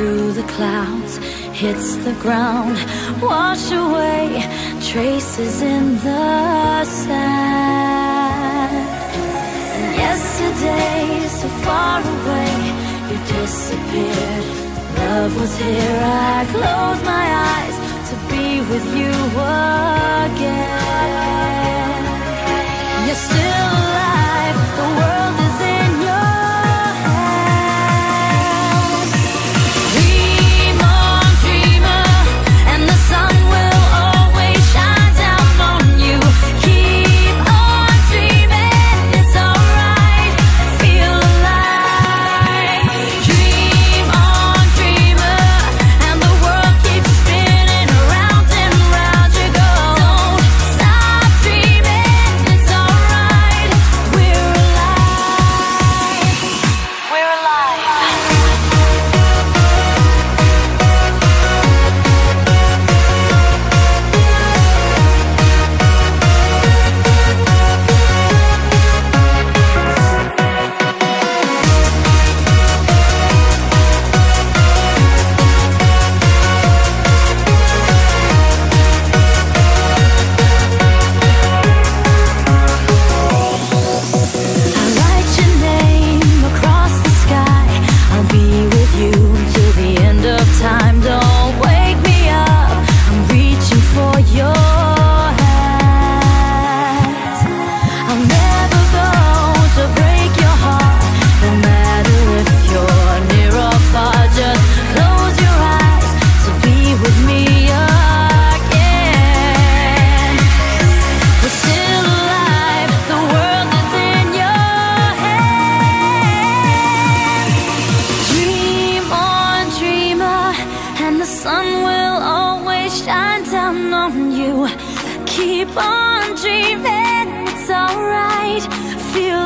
through the clouds, hits the ground, wash away traces in the sand. And yesterday, so far away, you disappeared. Love was here, I closed my eyes to be with you again. You're still alive, the world is in your hands. Dream on, dreamer, and the sun will always shine down on you. Keep on dreaming, it's alright, feel alive. Dream on, dreamer, and the world keeps spinning around and round you go. Don't stop dreaming, it's alright, we're alive. We're alive. I write your name across the sky. I'll be with you till the end of time. Don't wake me up, I'm reaching for your hands. I'll never go to break your heart, no matter if you're near or far. Just close your eyes to be with me again. We're still alive, the world is in your hands. Dream on, dreamer, and the sun will always shine down on you. Keep on dreaming, it's alright, feel